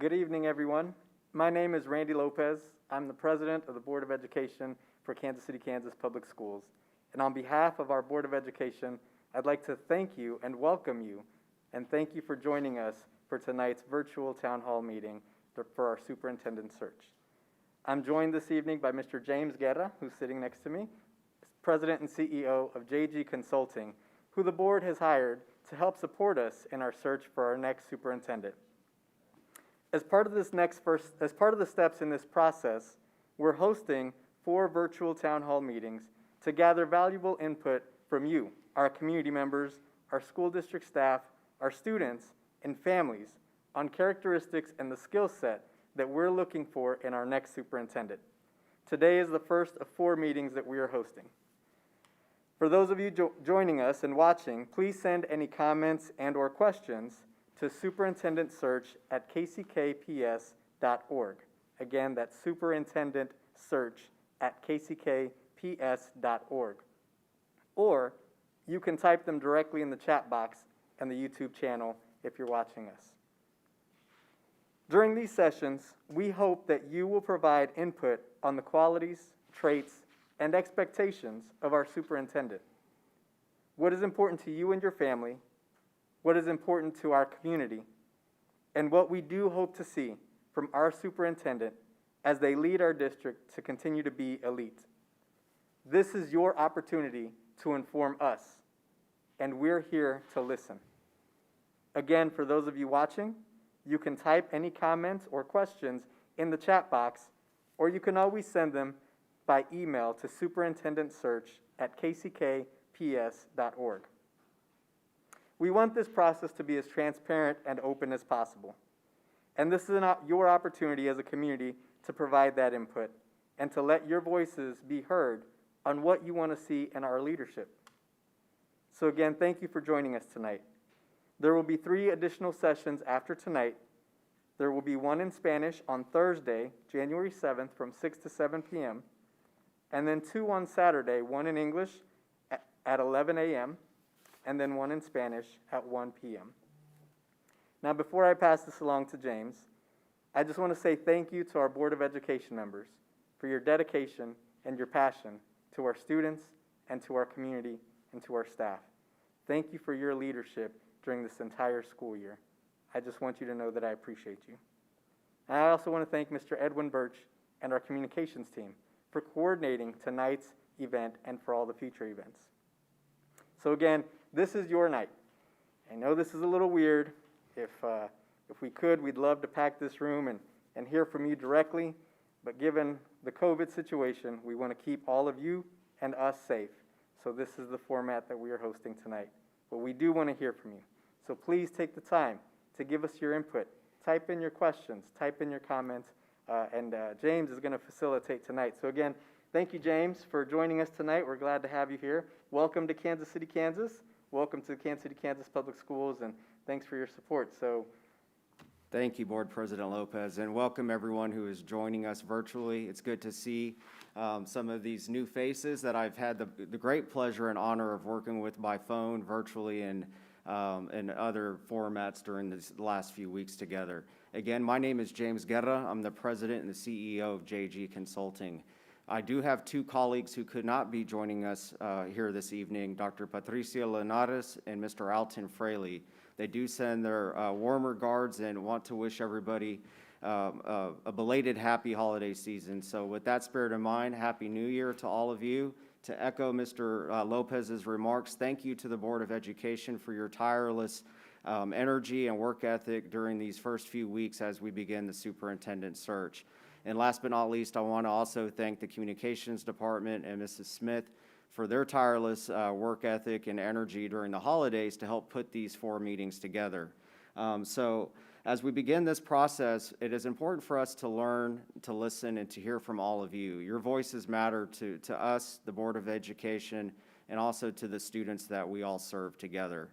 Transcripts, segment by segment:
Good evening, everyone. My name is Randy Lopez. I'm the president of the Board of Education for Kansas City, Kansas Public Schools. And on behalf of our Board of Education, I'd like to thank you and welcome you, and thank you for joining us for tonight's virtual town hall meeting for our superintendent search. I'm joined this evening by Mr. James Guerra, who's sitting next to me, President and CEO of JG Consulting, who the board has hired to help support us in our search for our next superintendent. As part of the steps in this process, we're hosting 4 virtual town hall meetings to gather valuable input from you, our community members, our school district staff, our students, and families on characteristics and the skill set that we're looking for in our next superintendent. Today is the first of 4 meetings that we are hosting. For those of you joining us and watching, please send any comments and/or questions to superintendentsearch@kckps.org. Again, that's superintendentsearch@kckps.org. Or you can type them directly in the chat box and the YouTube channel if you're watching us. During these sessions, we hope that you will provide input on the qualities, traits, and expectations of our superintendent. What is important to you and your family, what is important to our community, and what we do hope to see from our superintendent as they lead our district to continue to be elite. This is your opportunity to inform us, and we're here to listen. Again, for those of you watching, you can type any comments or questions in the chat box, or you can always send them by email to superintendentsearch@kckps.org. We want this process to be as transparent and open as possible. And this is your opportunity as a community to provide that input and to let your voices be heard on what you want to see in our leadership. So again, thank you for joining us tonight. There will be 3 additional sessions after tonight. There will be 1 in Spanish on Thursday, January 7th from 6 to 7 p.m. and then 2 on Saturday, 1 in English at 11 a.m. and then 1 in Spanish at 1 p.m. Now, before I pass this along to James, I just want to say thank you to our Board of Education members for your dedication and your passion to our students and to our community and to our staff. Thank you for your leadership during this entire school year. I just want you to know that I appreciate you. And I also want to thank Mr. Edwin Birch and our communications team for coordinating tonight's event and for all the future events. So again, this is your night. I know this is a little weird. If we could, we'd love to pack this room and hear from you directly, but given the COVID situation, we want to keep all of you and us safe. So this is the format that we are hosting tonight. But we do want to hear from you. So please take the time to give us your input. Type in your questions, type in your comments, and James is going to facilitate tonight. So again, thank you, James, for joining us tonight. We're glad to have you here. Welcome to Kansas City, Kansas. Welcome to Kansas City, Kansas Public Schools, and thanks for your support. So, thank you, Board President Lopez, and welcome everyone who is joining us virtually. It's good to see some of these new faces that I've had the great pleasure and honor of working with by phone, virtually, and other formats during the last few weeks together. Again, my name is James Guerra. I'm the President and the CEO of JG Consulting. I do have 2 colleagues who could not be joining us here this evening, Dr. Patricia Linares and Mr. Alton Fraley. They do send their warm regards and want to wish everybody a belated happy holiday season. So with that spirit in mind, Happy New Year to all of you. To echo Mr. Lopez's remarks, thank you to the Board of Education for your tireless energy and work ethic during these first few weeks as we begin the superintendent search. And last but not least, I want to also thank the Communications Department and Mrs. Smith for their tireless work ethic and energy during the holidays to help put these 4 meetings together. So as we begin this process, it is important for us to learn, to listen, and to hear from all of you. Your voices matter to us, the Board of Education, and also to the students that we all serve together.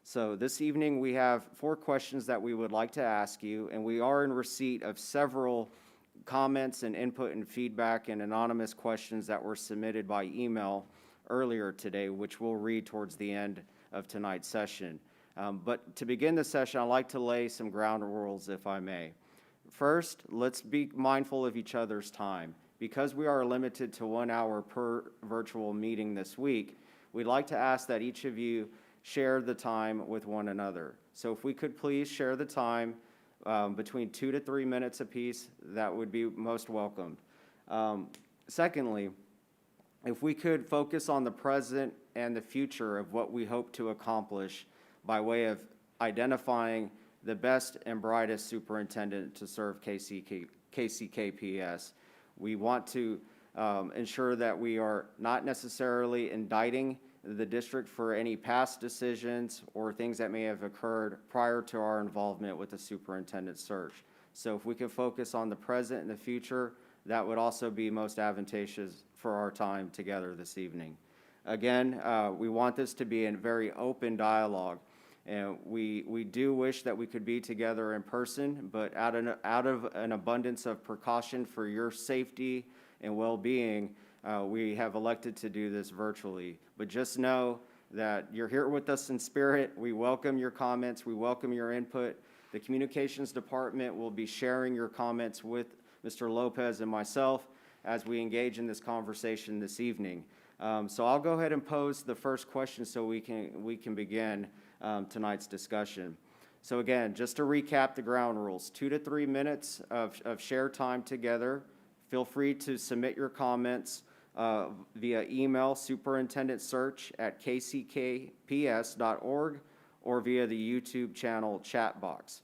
So this evening we have 4 questions that we would like to ask you, and we are in receipt of several comments and input and feedback and anonymous questions that were submitted by email earlier today, which we'll read towards the end of tonight's session. But to begin the session, I'd like to lay some ground rules, if I may. First, let's be mindful of each other's time. Because we are limited to 1 hour per virtual meeting this week, we'd like to ask that each of you share the time with one another. So if we could please share the time between 2 to 3 minutes apiece, that would be most welcomed. Secondly, if we could focus on the present and the future of what we hope to accomplish by way of identifying the best and brightest superintendent to serve KCKPS. We want to ensure that we are not necessarily indicting the district for any past decisions or things that may have occurred prior to our involvement with the superintendent search. So if we can focus on the present and the future, that would also be most advantageous for our time together this evening. Again, we want this to be a very open dialogue, and we do wish that we could be together in person, but out of an abundance of precaution for your safety and well-being, we have elected to do this virtually. But just know that you're here with us in spirit. We welcome your comments. We welcome your input. The communications department will be sharing your comments with Mr. Lopez and myself as we engage in this conversation this evening. So I'll go ahead and pose the first question so we can begin tonight's discussion. So again, just to recap the ground rules, 2 to 3 minutes of shared time together. Feel free to submit your comments via email, superintendentsearch@kckps.org, or via the YouTube channel chat box.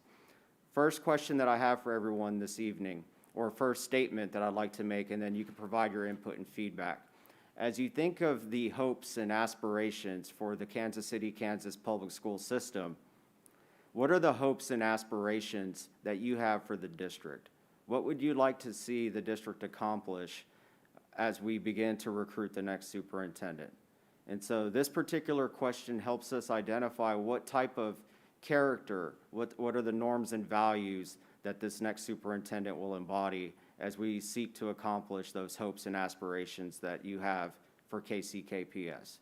First question that I have for everyone this evening, or first statement that I'd like to make, and then you can provide your input and feedback. As you think of the hopes and aspirations for the Kansas City, Kansas public school system, what are the hopes and aspirations that you have for the district? What would you like to see the district accomplish as we begin to recruit the next superintendent? And so this particular question helps us identify what type of character, what are the norms and values that this next superintendent will embody as we seek to accomplish those hopes and aspirations that you have for KCKPS.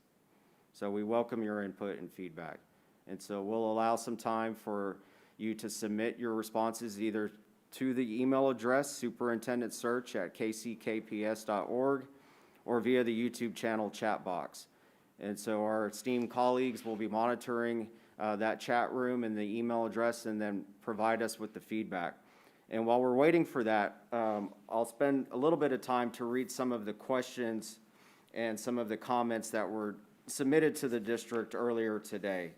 So we welcome your input and feedback. And so we'll allow some time for you to submit your responses either to the email address superintendentsearch@kckps.org or via the YouTube channel chat box. And so our esteemed colleagues will be monitoring that chat room and the email address and then provide us with the feedback. And while we're waiting for that, I'll spend a little bit of time to read some of the questions and some of the comments that were submitted to the district earlier today.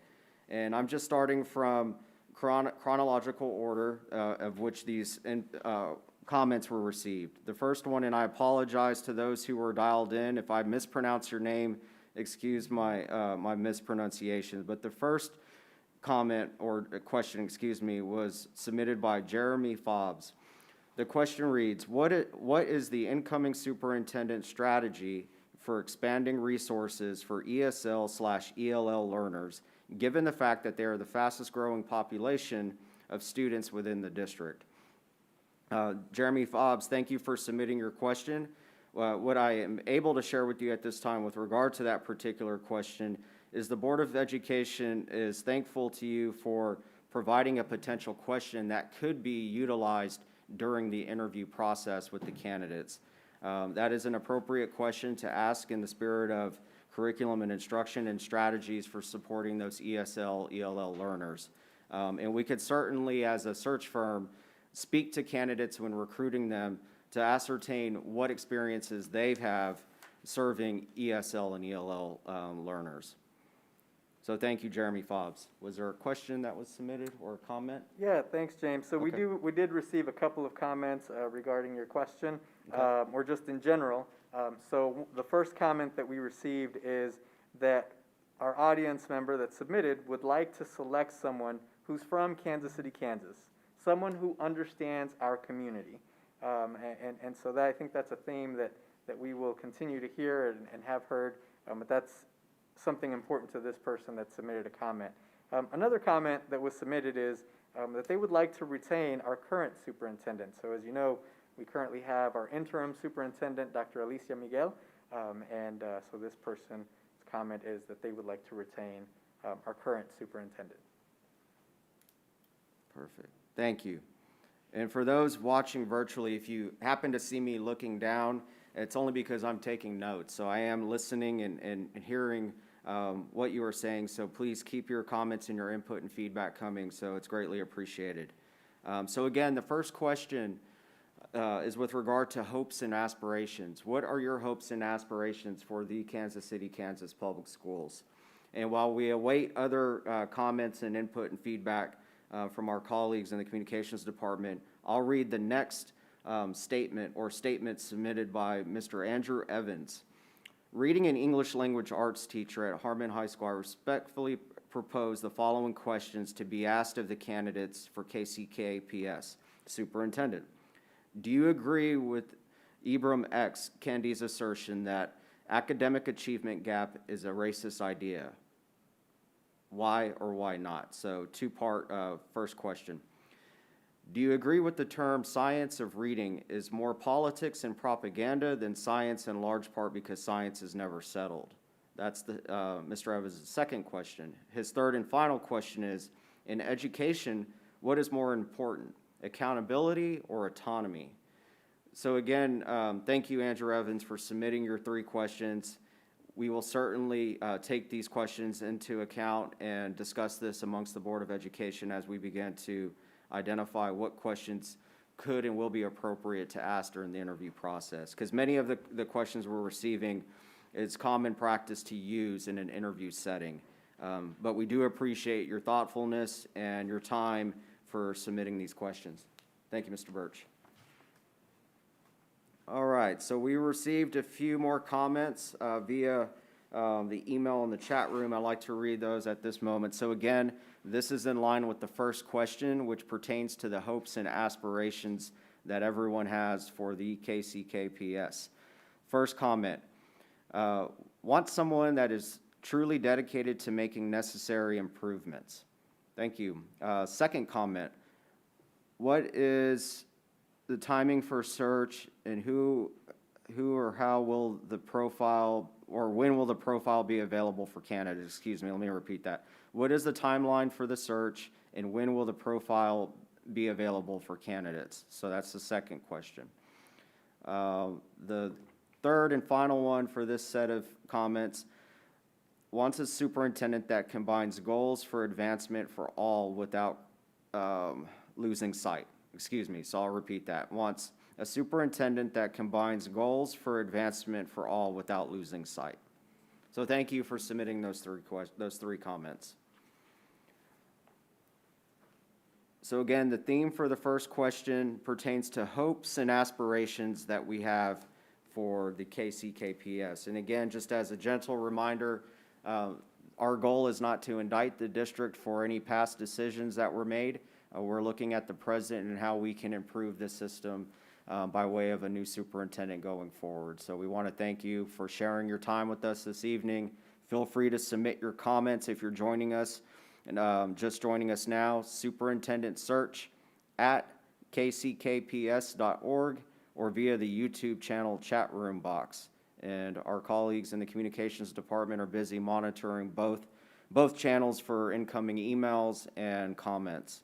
And I'm just starting from chronological order of which these comments were received. The first one, and I apologize to those who were dialed in. If I mispronounce your name, excuse my mispronunciation. But the first comment or question, was submitted by Jeremy Fobbs. The question reads, what is the incoming superintendent's strategy for expanding resources for ESL/ELL learners, given the fact that they are the fastest growing population of students within the district? Jeremy Fobbs, thank you for submitting your question. What I am able to share with you at this time with regard to that particular question is the Board of Education is thankful to you for providing a potential question that could be utilized during the interview process with the candidates. That is an appropriate question to ask in the spirit of curriculum and instruction and strategies for supporting those ESL/ELL learners. And we could certainly, as a search firm, speak to candidates when recruiting them to ascertain what experiences they have serving ESL and ELL learners. So thank you, Jeremy Fobbs. Was there a question that was submitted or a comment? Yeah, thanks, James. So Okay. we did receive a couple of comments regarding your question, Okay. or just in general. So the first comment that we received is that our audience member that submitted would like to select someone who's from Kansas City, Kansas, someone who understands our community. And so that, I think that's a theme that we will continue to hear and have heard, but that's something important to this person that submitted a comment. Another comment that was submitted is that they would like to retain our current superintendent. So as you know, we currently have our interim superintendent, Dr. Alicia Miguel, and so this person's comment is that they would like to retain our current superintendent. Perfect. Thank you. And for those watching virtually, if you happen to see me looking down, it's only because I'm taking notes. So I am listening and hearing what you are saying. So please keep your comments and your input and feedback coming. So it's greatly appreciated. So again, the first question is with regard to hopes and aspirations. What are your hopes and aspirations for the Kansas City, Kansas Public Schools? And while we await other comments and input and feedback from our colleagues in the communications department, I'll read the next statement submitted by Mr. Andrew Evans. Reading an English language arts teacher at Harmon High School, I respectfully propose the following questions to be asked of the candidates for KCKPS. Superintendent, do you agree with Ibram X. Kendi's assertion that academic achievement gap is a racist idea? Why or why not? So two-part first question. Do you agree with the term science of reading is more politics and propaganda than science in large part because science is never settled? That's Mr. Evans' second question. His third and final question is, in education, what is more important, accountability or autonomy? So again, thank you, Andrew Evans, for submitting your three questions. We will certainly take these questions into account and discuss this amongst the Board of Education as we begin to identify what questions could and will be appropriate to ask during the interview process. Because many of the questions we're receiving is common practice to use in an interview setting. But we do appreciate your thoughtfulness and your time for submitting these questions. Thank you, Mr. Birch. All right, so we received a few more comments via the email in the chat room. I'd like to read those at this moment. So again, this is in line with the first question, which pertains to the hopes and aspirations that everyone has for the KCKPS. First comment, want someone that is truly dedicated to making necessary improvements. Thank you. Second comment, what is the timing for search and who or how will the profile, or when will the profile be available for candidates? Excuse me, let me repeat that. What is the timeline for the search and when will the profile be available for candidates? So that's the second question. The third and final one for this set of comments, wants a superintendent that combines goals for advancement for all without losing sight. Excuse me, so I'll repeat that. Wants a superintendent that combines goals for advancement for all without losing sight. So thank you for submitting those three comments. So again, the theme for the first question pertains to hopes and aspirations that we have for the KCKPS. And again, just as a gentle reminder, our goal is not to indict the district for any past decisions that were made. We're looking at the present and how we can improve the system by way of a new superintendent going forward. So we want to thank you for sharing your time with us this evening. Feel free to submit your comments if you're joining us. And just joining us now, superintendent search at kckps.org or via the YouTube channel chat room box. And our colleagues in the communications department are busy monitoring both channels for incoming emails and comments.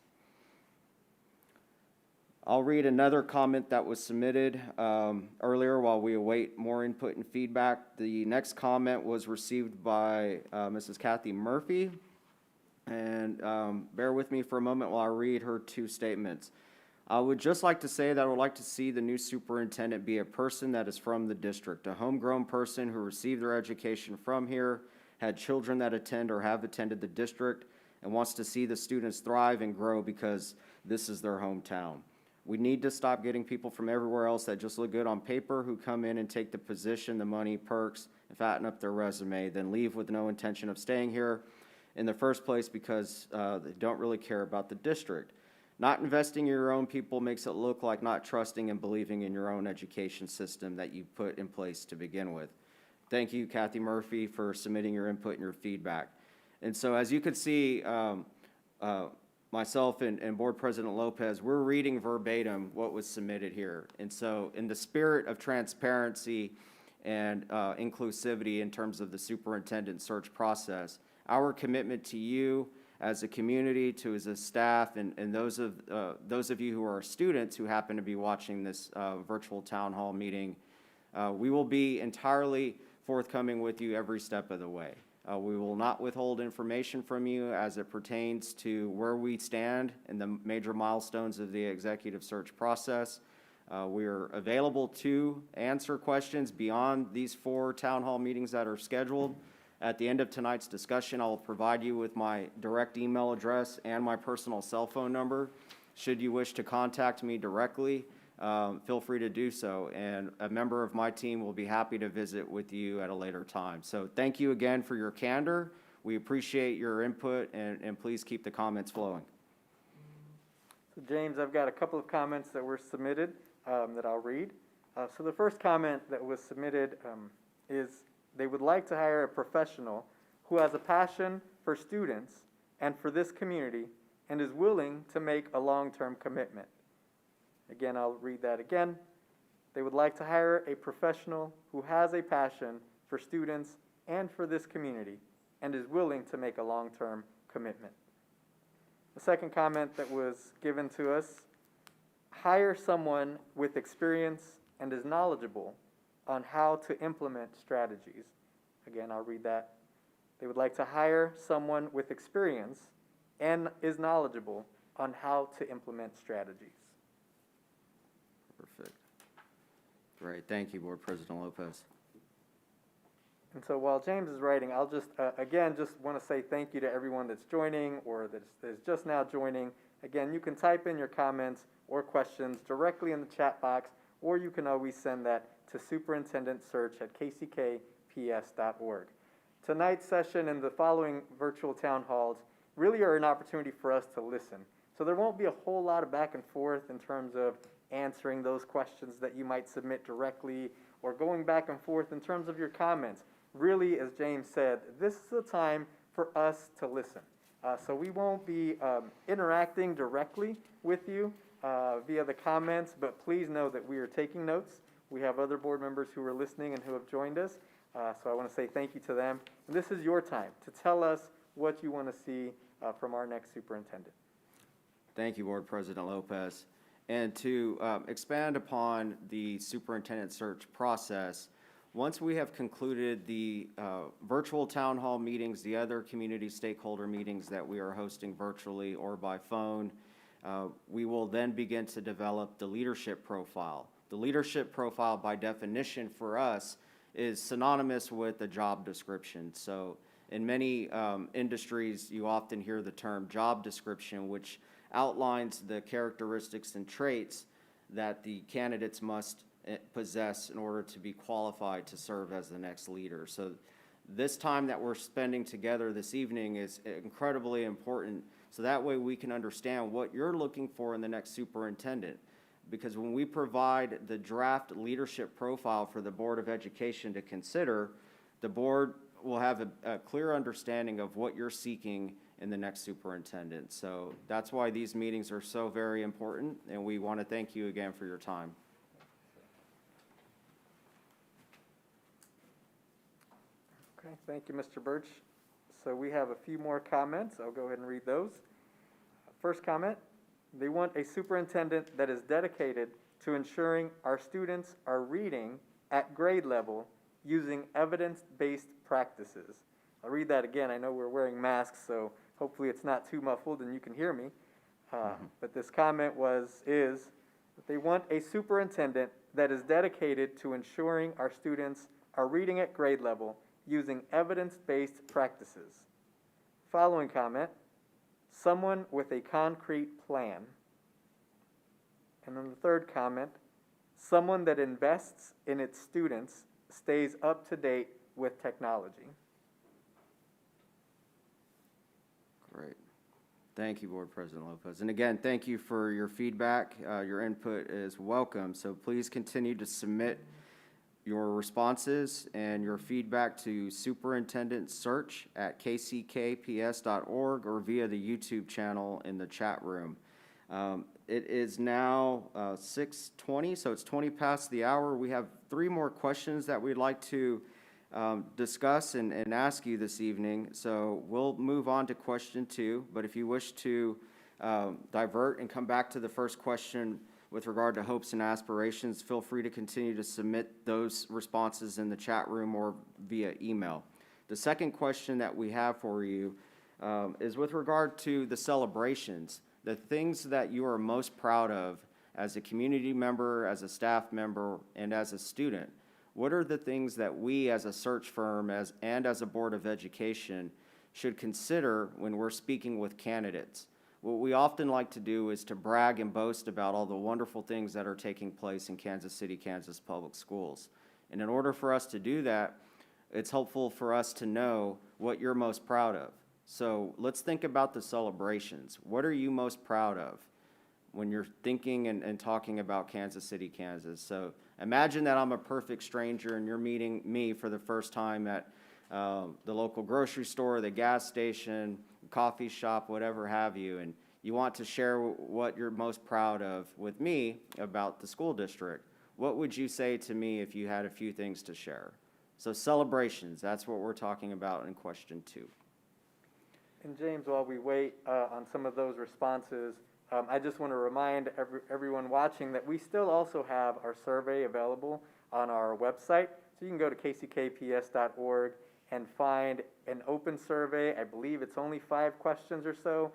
I'll read another comment that was submitted earlier while we await more input and feedback. The next comment was received by Mrs. Kathy Murphy. And bear with me for a moment while I read her two statements. I would just like to say that I would like to see the new superintendent be a person that is from the district, a homegrown person who received their education from here, had children that attend or have attended the district, and wants to see the students thrive and grow because this is their hometown. We need to stop getting people from everywhere else that just look good on paper who come in and take the position, the money, perks, and fatten up their resume, then leave with no intention of staying here in the first place because they don't really care about the district. Not investing in your own people makes it look like not trusting and believing in your own education system that you put in place to begin with. Thank you, Kathy Murphy, for submitting your input and your feedback. And so as you can see, myself and Board President Lopez, we're reading verbatim what was submitted here. And so in the spirit of transparency and inclusivity in terms of the superintendent search process, our commitment to you as a community, to as a staff, and those of you who are students who happen to be watching this virtual town hall meeting. We will be entirely forthcoming with you every step of the way. We will not withhold information from you as it pertains to where we stand in the major milestones of the executive search process. We are available to answer questions beyond these 4 town hall meetings that are scheduled. At the end of tonight's discussion, I will provide you with my direct email address and my personal cell phone number. Should you wish to contact me directly, feel free to do so, and a member of my team will be happy to visit with you at a later time. So thank you again for your candor. We appreciate your input, and please keep the comments flowing. So James, I've got a couple of comments that were submitted that I'll read. So the first comment that was submitted is they would like to hire a professional who has a passion for students and for this community and is willing to make a long-term commitment. Again, I'll read that again. They would like to hire a professional who has a passion for students and for this community and is willing to make a long-term commitment. The second comment that was given to us, hire someone with experience and is knowledgeable on how to implement strategies. Again, I'll read that. They would like to hire someone with experience and is knowledgeable on how to implement strategies. Perfect. Great. Thank you, Board President Lopez. And so while James is writing, I'll just, again, just want to say thank you to everyone that's joining or that is just now joining. Again, you can type in your comments or questions directly in the chat box, or you can always send that to superintendentsearch@kckps.org. Tonight's session and the following virtual town halls really are an opportunity for us to listen. So there won't be a whole lot of back and forth in terms of answering those questions that you might submit directly or going back and forth in terms of your comments. Really, as James said, this is a time for us to listen. So we won't be interacting directly with you via the comments, but please know that we are taking notes. We have other board members who are listening and who have joined us. So I want to say thank you to them. And this is your time to tell us what you want to see from our next superintendent. Thank you, Board President Lopez. And to expand upon the superintendent search process, once we have concluded the virtual town hall meetings, the other community stakeholder meetings that we are hosting virtually or by phone, we will then begin to develop the leadership profile. The leadership profile, by definition for us, is synonymous with a job description. So in many industries, you often hear the term job description, which outlines the characteristics and traits that the candidates must possess in order to be qualified to serve as the next leader. So this time that we're spending together this evening is incredibly important, so that way we can understand what you're looking for in the next superintendent. Because when we provide the draft leadership profile for the Board of Education to consider, the board will have a clear understanding of what you're seeking in the next superintendent. So that's why these meetings are so very important, and we want to thank you again for your time. Okay, thank you, Mr. Birch. So we have a few more comments. I'll go ahead and read those. First comment, they want a superintendent that is dedicated to ensuring our students are reading at grade level using evidence-based practices. I'll read that again. I know we're wearing masks, so hopefully it's not too muffled and you can hear me. But this comment is that they want a superintendent that is dedicated to ensuring our students are reading at grade level using evidence-based practices. Following comment, someone with a concrete plan. And then the third comment, someone that invests in its students, stays up to date with technology. Great. Thank you, Board President Lopez. And again, thank you for your feedback. Your input is welcome. So please continue to submit your responses and your feedback to superintendentsearch@kckps.org or via the YouTube channel in the chat room. It is now 6:20, so it's 20 past the hour. We have 3 more questions that we'd like to discuss and ask you this evening. So we'll move on to question 2, but if you wish to divert and come back to the first question with regard to hopes and aspirations, feel free to continue to submit those responses in the chat room or via email. The second question that we have for you is with regard to the celebrations, the things that you are most proud of as a community member, as a staff member, and as a student. What are the things that we as a search firm and as a Board of Education should consider when we're speaking with candidates? What we often like to do is to brag and boast about all the wonderful things that are taking place in Kansas City, Kansas Public Schools. And in order for us to do that, it's helpful for us to know what you're most proud of. So let's think about the celebrations. What are you most proud of when you're thinking and talking about Kansas City, Kansas? So imagine that I'm a perfect stranger and you're meeting me for the first time at the local grocery store, the gas station, coffee shop, whatever have you, and you want to share what you're most proud of with me about the school district. What would you say to me if you had a few things to share? So celebrations, that's what we're talking about in question 2. And James, while we wait on some of those responses, I just want to remind everyone watching that we still also have our survey available on our website. So you can go to kckps.org and find an open survey. I believe it's only 5 questions or so,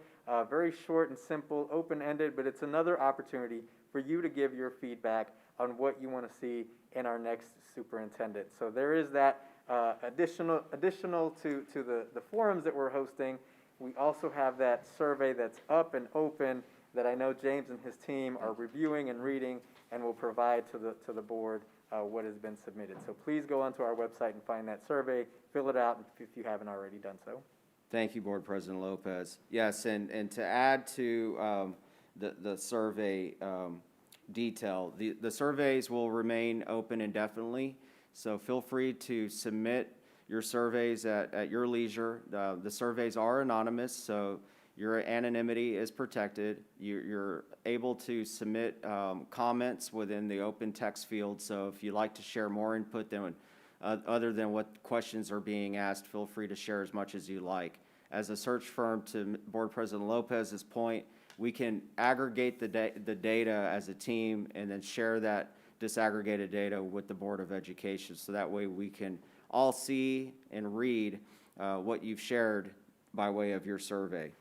very short and simple, open-ended, but it's another opportunity for you to give your feedback on what you want to see in our next superintendent. So there is that additional to the forums that we're hosting. We also have that survey that's up and open that I know James and his team are reviewing and reading and will provide to the board what has been submitted. So please go onto our website and find that survey, fill it out if you haven't already done so. Thank you, Board President Lopez. Yes, and to add to the survey detail, the surveys will remain open indefinitely, so feel free to submit your surveys at your leisure. The surveys are anonymous, so your anonymity is protected. You're able to submit comments within the open text field, so if you'd like to share more input than other than what questions are being asked, feel free to share as much as you like. As a search firm, to Board President Lopez's point, we can aggregate the data as a team and then share that disaggregated data with the Board of Education, so that way we can all see and read what you've shared by way of your survey.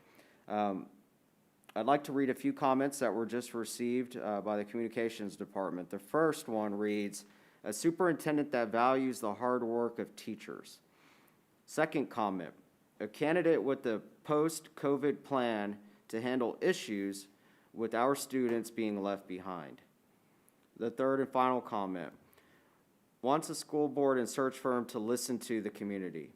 I'd like to read a few comments that were just received by the Communications Department. The first one reads, "A superintendent that values the hard work of teachers." Second comment, "A candidate with a post-COVID plan to handle issues with our students being left behind." The third and final comment, "Wants a school board and search firm to listen to the community."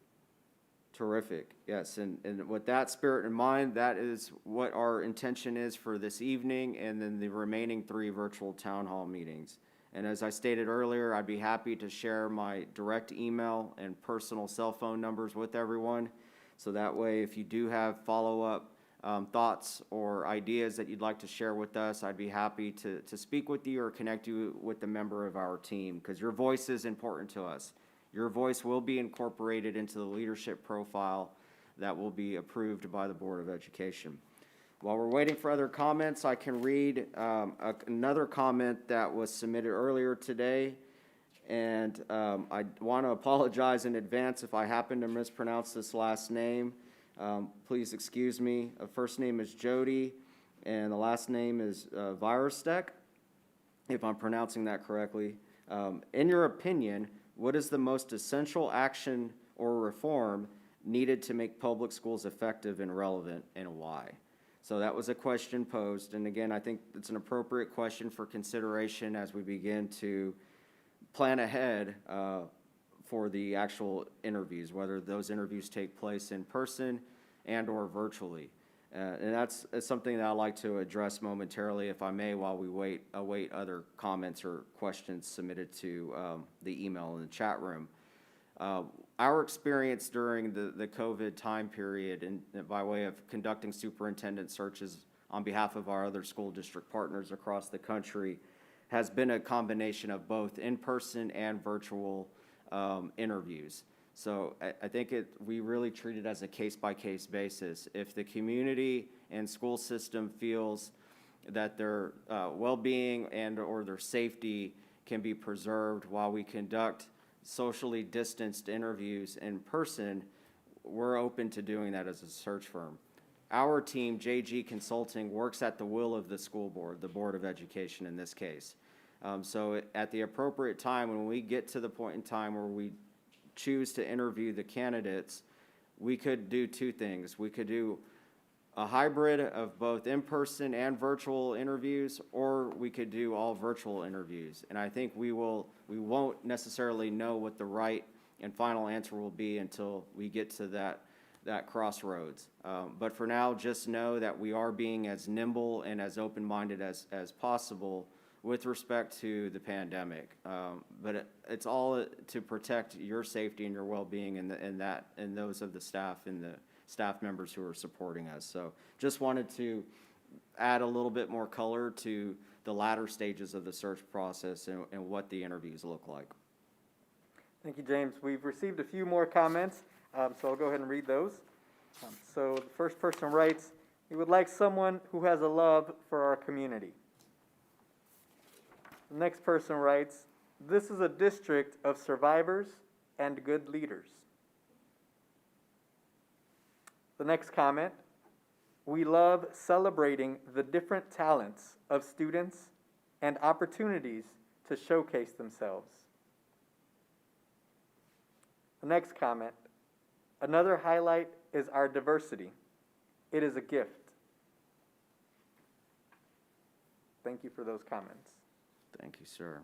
Terrific. Yes, and with that spirit in mind, that is what our intention is for this evening and then the remaining 3 virtual town hall meetings. And as I stated earlier, I'd be happy to share my direct email and personal cell phone numbers with everyone. So that way, if you do have follow-up thoughts or ideas that you'd like to share with us, I'd be happy to speak with you or connect you with a member of our team, because your voice is important to us. Your voice will be incorporated into the leadership profile that will be approved by the Board of Education. While we're waiting for other comments, I can read another comment that was submitted earlier today. And I want to apologize in advance if I happen to mispronounce this last name. Please excuse me. First name is Jody, and the last name is Virustek, if I'm pronouncing that correctly. In your opinion, what is the most essential action or reform needed to make public schools effective and relevant, and why? So that was a question posed, and again, I think it's an appropriate question for consideration as we begin to plan ahead for the actual interviews, whether those interviews take place in person and or virtually. And that's something that I'd like to address momentarily, if I may, while we await other comments or questions submitted to the email in the chat room. Our experience during the COVID time period, and by way of conducting superintendent searches on behalf of our other school district partners across the country, has been a combination of both in-person and virtual interviews. So I think we really treat it as a case-by-case basis. If the community and school system feels that their well-being and or their safety can be preserved while we conduct socially distanced interviews in person, we're open to doing that as a search firm. Our team, JG Consulting, works at the will of the school board, the Board of Education in this case. So at the appropriate time, when we get to the point in time where we choose to interview the candidates, we could do two things. We could do a hybrid of both in-person and virtual interviews, or we could do all virtual interviews. And I think we won't necessarily know what the right and final answer will be until we get to that crossroads. But for now, just know that we are being as nimble and as open-minded as possible with respect to the pandemic. But it's all to protect your safety and your well-being and those of the staff and the staff members who are supporting us. So just wanted to add a little bit more color to the latter stages of the search process and what the interviews look like. Thank you, James. We've received a few more comments, so I'll go ahead and read those. So the first person writes, "We would like someone who has a love for our community." The next person writes, "This is a district of survivors and good leaders." The next comment, "We love celebrating the different talents of students and opportunities to showcase themselves." The next comment, "Another highlight is our diversity. It is a gift." Thank you for those comments. Thank you, sir.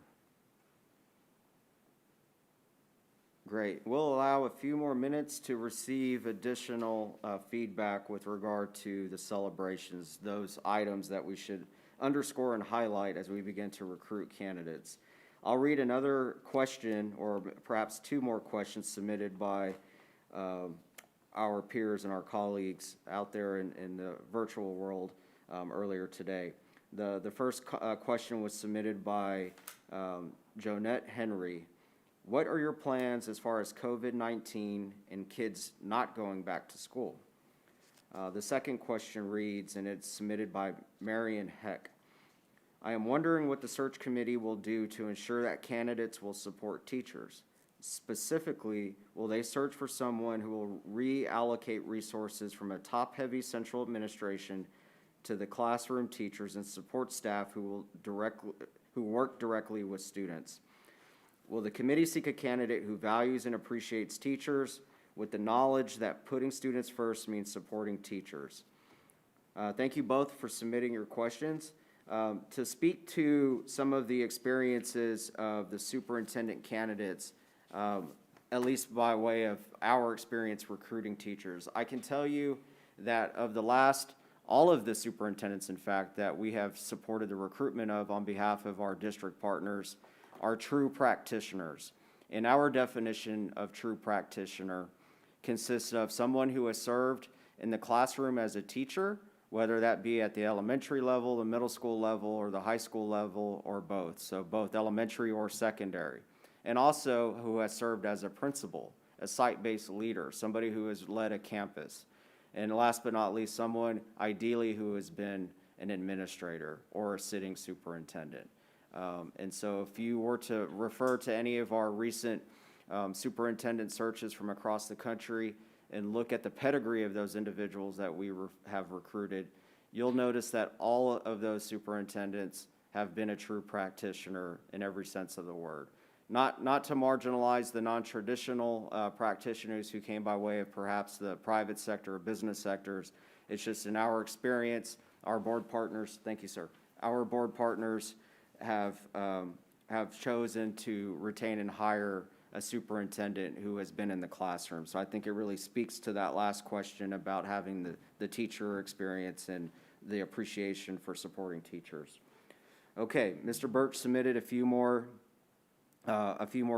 Great. We'll allow a few more minutes to receive additional feedback with regard to the celebrations, those items that we should underscore and highlight as we begin to recruit candidates. I'll read another question, or perhaps two more questions submitted by our peers and our colleagues out there in the virtual world earlier today. The first question was submitted by Jonette Henry. "What are your plans as far as COVID-19 and kids not going back to school?" The second question reads, and it's submitted by Marion Heck. "I am wondering what the search committee will do to ensure that candidates will support teachers. Specifically, will they search for someone who will reallocate resources from a top-heavy central administration to the classroom teachers and support staff who work directly with students? Will the committee seek a candidate who values and appreciates teachers with the knowledge that putting students first means supporting teachers?" Thank you both for submitting your questions. To speak to some of the experiences of the superintendent candidates, at least by way of our experience recruiting teachers, I can tell you that of all of the superintendents, in fact, that we have supported the recruitment of on behalf of our district partners are true practitioners. And our definition of true practitioner consists of someone who has served in the classroom as a teacher, whether that be at the elementary level, the middle school level, or the high school level, or both. So both elementary or secondary. And also who has served as a principal, a site-based leader, somebody who has led a campus. And last but not least, someone ideally who has been an administrator or a sitting superintendent. And so if you were to refer to any of our recent superintendent searches from across the country and look at the pedigree of those individuals that we have recruited, you'll notice that all of those superintendents have been a true practitioner in every sense of the word. Not to marginalize the non-traditional practitioners who came by way of perhaps the private sector or business sectors. It's just in our experience, our board partners, thank you, sir, our board partners have chosen to retain and hire a superintendent who has been in the classroom. So I think it really speaks to that last question about having the teacher experience and the appreciation for supporting teachers. Okay, Mr. Birch submitted a few more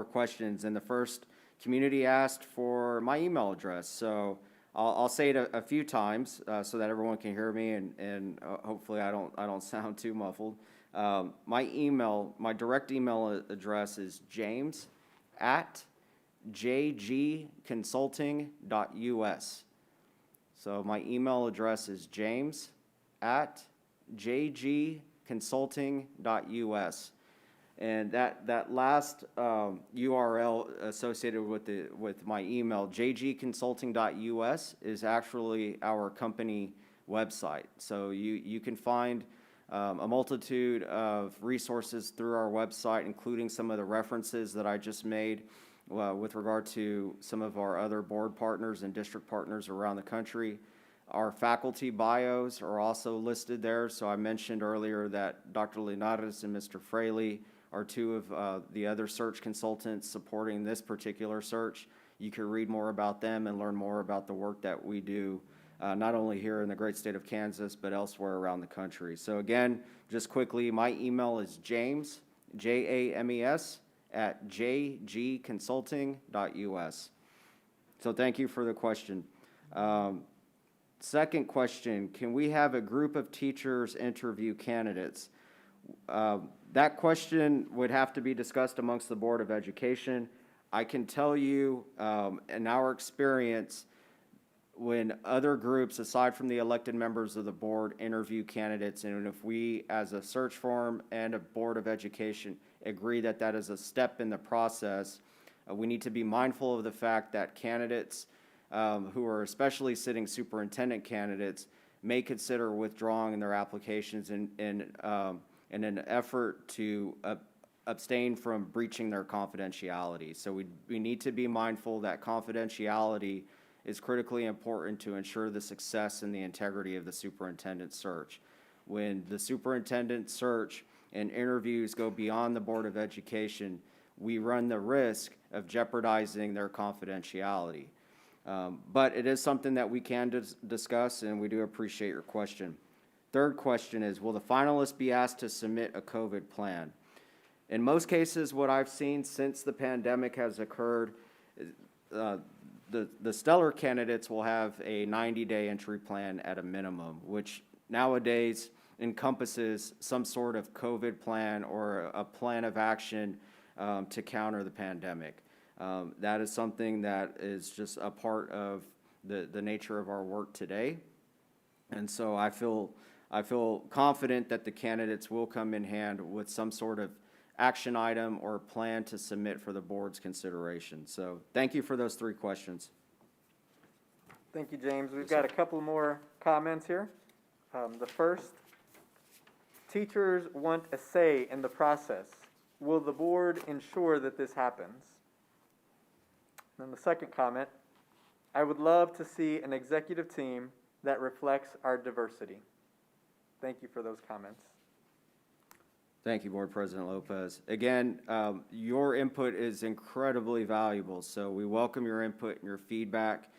questions, and the first community asked for my email address. So I'll say it a few times so that everyone can hear me, and hopefully I don't sound too muffled. My direct email address is james@ jgconsulting.us. So my email address is james@jgconsulting.us. And that last URL associated with my email, jgconsulting.us, is actually our company website. So you can find a multitude of resources through our website, including some of the references that I just made with regard to some of our other board partners and district partners around the country. Our faculty bios are also listed there. So I mentioned earlier that Dr. Linares and Mr. Fraley are two of the other search consultants supporting this particular search. You can read more about them and learn more about the work that we do, not only here in the great state of Kansas, but elsewhere around the country. So again, just quickly, my email is James, James, @jgconsulting.us. So thank you for the question. Second question, can we have a group of teachers interview candidates? That question would have to be discussed amongst the Board of Education. I can tell you, in our experience, when other groups, aside from the elected members of the board, interview candidates, and if we, as a search firm and a Board of Education, agree that that is a step in the process, we need to be mindful of the fact that candidates who are especially sitting superintendent candidates may consider withdrawing their applications in an effort to abstain from breaching their confidentiality. So we need to be mindful that confidentiality is critically important to ensure the success and the integrity of the superintendent search. When the superintendent search and interviews go beyond the Board of Education, we run the risk of jeopardizing their confidentiality. But it is something that we can discuss, and we do appreciate your question. Third question is, will the finalists be asked to submit a COVID plan? In most cases, what I've seen since the pandemic has occurred, the stellar candidates will have a 90-day entry plan at a minimum, which nowadays encompasses some sort of COVID plan or a plan of action to counter the pandemic. That is something that is just a part of the nature of our work today. And so I feel confident that the candidates will come in hand with some sort of action item or plan to submit for the board's consideration. So thank you for those three questions. Thank you, James. We've got a couple more comments here. The first, teachers want a say in the process. Will the board ensure that this happens? And then the second comment, I would love to see an executive team that reflects our diversity. Thank you for those comments. Thank you, Board President Lopez. Again, your input is incredibly valuable, so we welcome your input and your feedback.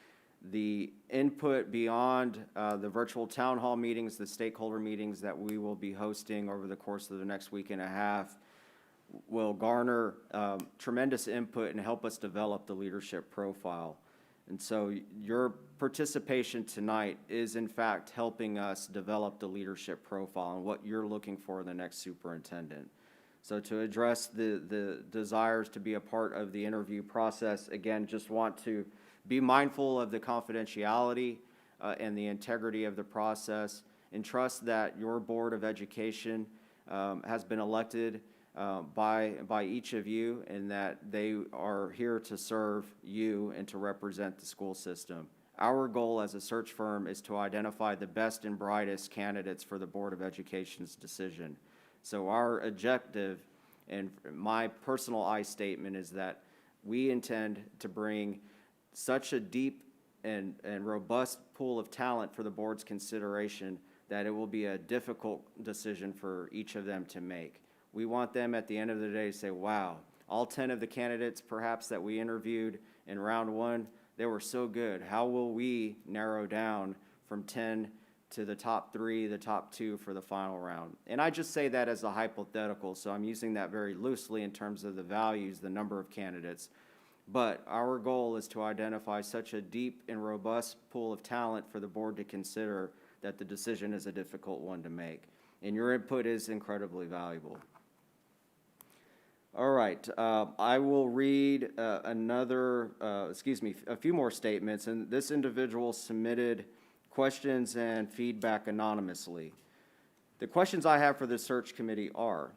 The input beyond the virtual town hall meetings, the stakeholder meetings that we will be hosting over the course of the next week and a half will garner tremendous input and help us develop the leadership profile. And so your participation tonight is in fact helping us develop the leadership profile and what you're looking for in the next superintendent. So to address the desires to be a part of the interview process, again, just want to be mindful of the confidentiality and the integrity of the process, and trust that your Board of Education has been elected by each of you, and that they are here to serve you and to represent the school system. Our goal as a search firm is to identify the best and brightest candidates for the Board of Education's decision. So our objective, and my personal I statement, is that we intend to bring such a deep and robust pool of talent for the board's consideration that it will be a difficult decision for each of them to make. We want them at the end of the day to say, wow, all 10 of the candidates perhaps that we interviewed in round one, they were so good. How will we narrow down from 10 to the top 3, the top 2 for the final round? And I just say that as a hypothetical, so I'm using that very loosely in terms of the values, the number of candidates. But our goal is to identify such a deep and robust pool of talent for the board to consider that the decision is a difficult one to make. And your input is incredibly valuable. All right, I will read a few more statements, and this individual submitted questions and feedback anonymously. The questions I have for the search committee are,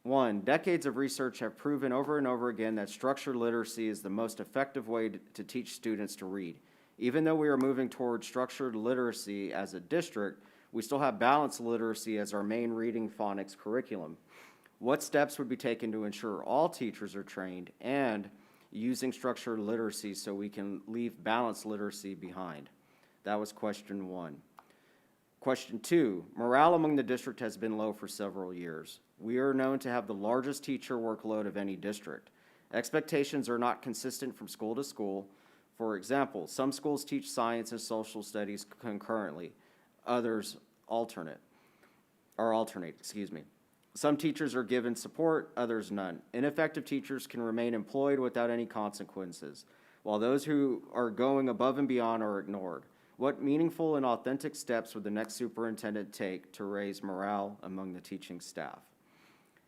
1, decades of research have proven over and over again that structured literacy is the most effective way to teach students to read. Even though we are moving towards structured literacy as a district, we still have balanced literacy as our main reading phonics curriculum. What steps would be taken to ensure all teachers are trained and using structured literacy so we can leave balanced literacy behind? That was question 1. Question 2, morale among the district has been low for several years. We are known to have the largest teacher workload of any district. Expectations are not consistent from school to school. For example, some schools teach science and social studies concurrently, others alternate. Some teachers are given support, others none. Ineffective teachers can remain employed without any consequences, while those who are going above and beyond are ignored. What meaningful and authentic steps would the next superintendent take to raise morale among the teaching staff?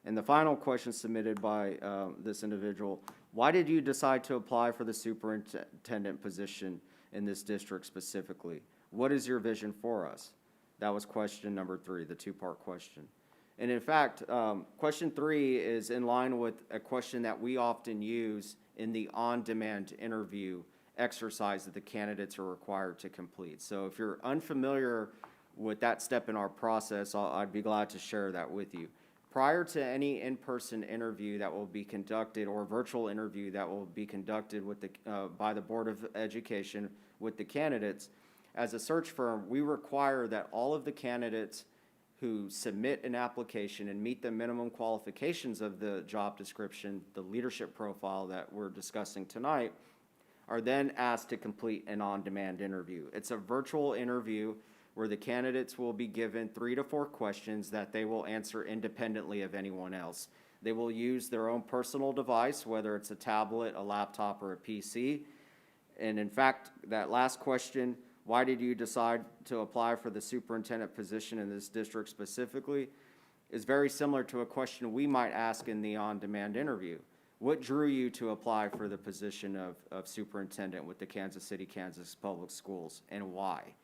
And the final question submitted by this individual, why did you decide to apply for the superintendent position in this district specifically? What is your vision for us? That was question number 3, the 2-part question. And in fact, question 3 is in line with a question that we often use in the on-demand interview exercise that the candidates are required to complete. So if you're unfamiliar with that step in our process, I'd be glad to share that with you. Prior to any in-person interview that will be conducted or virtual interview that will be conducted with by the Board of Education with the candidates, as a search firm, we require that all of the candidates who submit an application and meet the minimum qualifications of the job description, the leadership profile that we're discussing tonight, are then asked to complete an on-demand interview. It's a virtual interview where the candidates will be given 3 to 4 questions that they will answer independently of anyone else. They will use their own personal device, whether it's a tablet, a laptop, or a PC. And in fact, that last question, why did you decide to apply for the superintendent position in this district specifically, is very similar to a question we might ask in the on-demand interview. What drew you to apply for the position of superintendent with the Kansas City, Kansas Public Schools, and why?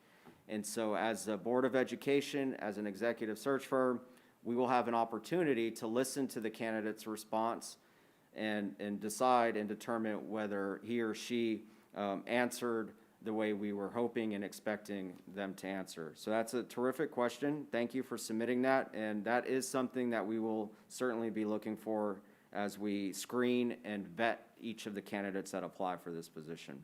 And so as the Board of Education, as an executive search firm, we will have an opportunity to listen to the candidate's response and decide and determine whether he or she answered the way we were hoping and expecting them to answer. So that's a terrific question. Thank you for submitting that, and that is something that we will certainly be looking for as we screen and vet each of the candidates that apply for this position.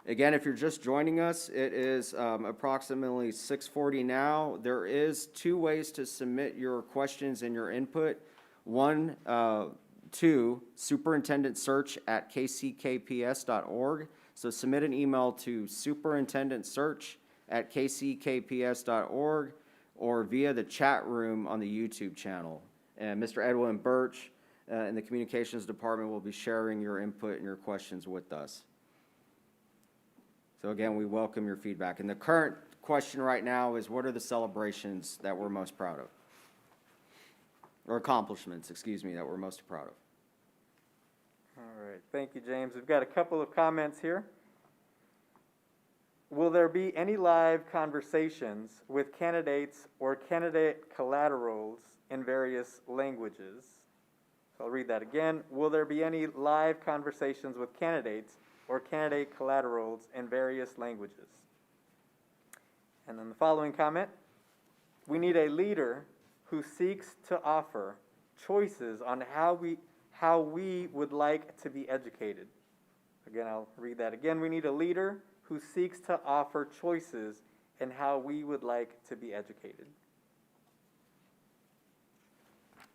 Again, if you're just joining us, it is approximately 6:40 now. There is 2 ways to submit your questions and your input. One, to superintendentsearch@kckps.org. So submit an email to superintendentsearch@kckps.org or via the chat room on the YouTube channel. And Mr. Edwin Birch in the communications department will be sharing your input and your questions with us. So again, we welcome your feedback. And the current question right now is, what are the celebrations that we're most proud of? Or accomplishments, excuse me, that we're most proud of. All right, thank you, James. We've got a couple of comments here. Will there be any live conversations with candidates or candidate collaterals in various languages? So I'll read that again. Will there be any live conversations with candidates or candidate collaterals in various languages? And then the following comment. We need a leader who seeks to offer choices on how we would like to be educated. Again, I'll read that again. We need a leader who seeks to offer choices in how we would like to be educated.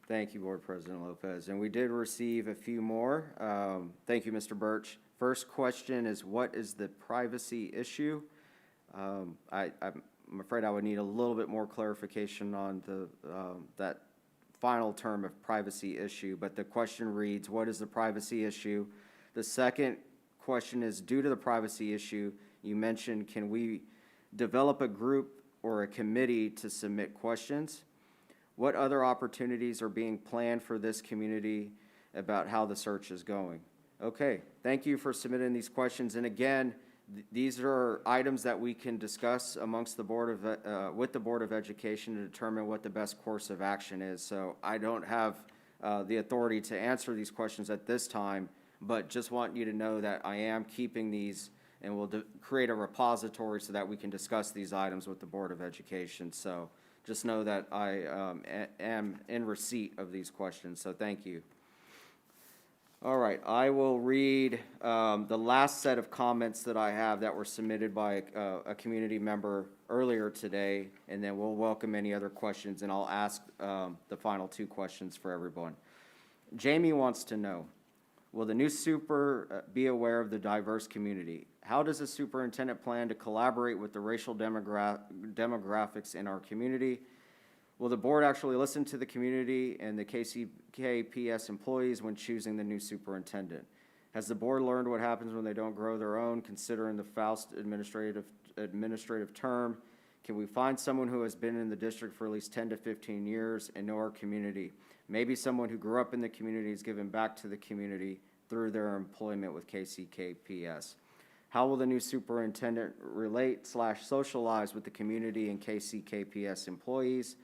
Thank you, Board President Lopez. And we did receive a few more. Thank you, Mr. Birch. First question is, what is the privacy issue? I'm afraid I would need a little bit more clarification on that final term of privacy issue, but the question reads, what is the privacy issue? The second question is, due to the privacy issue, you mentioned, can we develop a group or a committee to submit questions? What other opportunities are being planned for this community about how the search is going? Okay, thank you for submitting these questions. And again, these are items that we can discuss amongst the Board of, with the Board of Education to determine what the best course of action is. So I don't have the authority to answer these questions at this time, but just want you to know that I am keeping these and will create a repository so that we can discuss these items with the Board of Education. So just know that I am in receipt of these questions, so thank you. All right, I will read the last set of comments that I have that were submitted by a community member earlier today, and then we'll welcome any other questions, and I'll ask the final 2 questions for everyone. Jamie wants to know, will the new super be aware of the diverse community? How does the superintendent plan to collaborate with the racial demographics in our community? Will the board actually listen to the community and the KCKPS employees when choosing the new superintendent? Has the board learned what happens when they don't grow their own, considering the Faust administrative term? Can we find someone who has been in the district for at least 10 to 15 years and know our community? Maybe someone who grew up in the community is giving back to the community through their employment with KCKPS. How will the new superintendent relate/socialize with the community and KCKPS employees?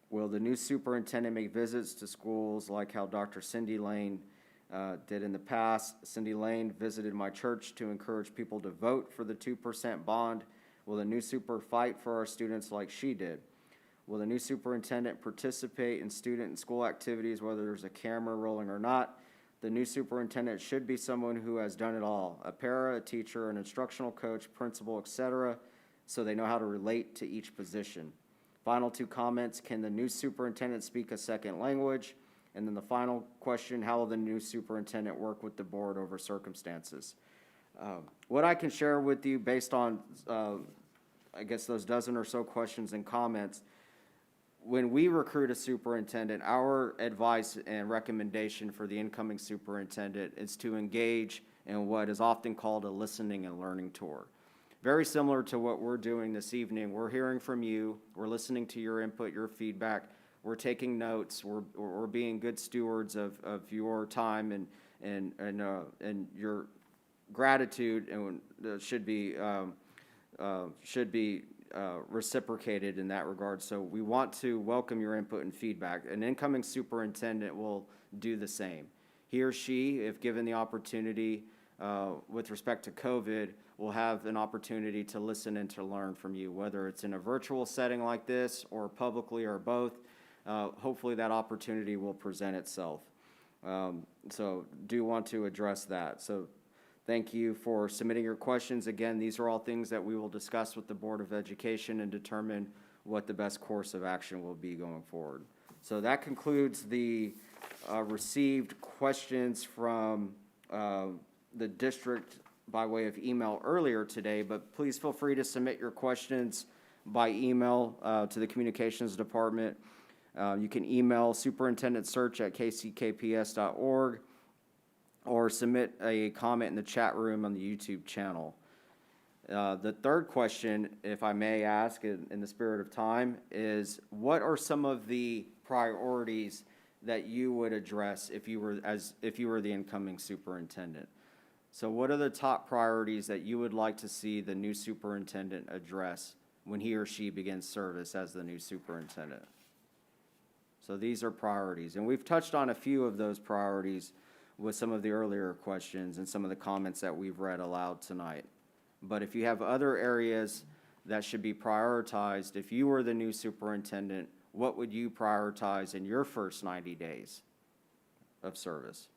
Will the new superintendent make visits to schools like how Dr. Cindy Lane did in the past? Cindy Lane visited my church to encourage people to vote for the 2% bond. Will the new super fight for our students like she did? Will the new superintendent participate in student and school activities, whether there's a camera rolling or not? The new superintendent should be someone who has done it all, a para, a teacher, an instructional coach, principal, etc., so they know how to relate to each position. Final 2 comments, can the new superintendent speak a second language? And then the final question, how will the new superintendent work with the board over circumstances? What I can share with you based on, I guess, those dozen or so questions and comments, when we recruit a superintendent, our advice and recommendation for the incoming superintendent is to engage in what is often called a listening and learning tour. Very similar to what we're doing this evening. We're hearing from you, we're listening to your input, your feedback, we're taking notes, we're being good stewards of your time and your gratitude, and should be reciprocated in that regard. So we want to welcome your input and feedback. An incoming superintendent will do the same. He or she, if given the opportunity with respect to COVID, will have an opportunity to listen and to learn from you, whether it's in a virtual setting like this or publicly or both. Hopefully that opportunity will present itself. So do want to address that. So thank you for submitting your questions. Again, these are all things that we will discuss with the Board of Education and determine what the best course of action will be going forward. So that concludes the received questions from the district by way of email earlier today, but please feel free to submit your questions by email to the communications department. You can email superintendentsearch@kckps.org or submit a comment in the chat room on the YouTube channel. The third question, if I may ask in the spirit of time, is what are some of the priorities that you would address if you were the incoming superintendent? So what are the top priorities that you would like to see the new superintendent address when he or she begins service as the new superintendent? So these are priorities, and we've touched on a few of those priorities with some of the earlier questions and some of the comments that we've read aloud tonight. But if you have other areas that should be prioritized, if you were the new superintendent, what would you prioritize in your first 90 days of service?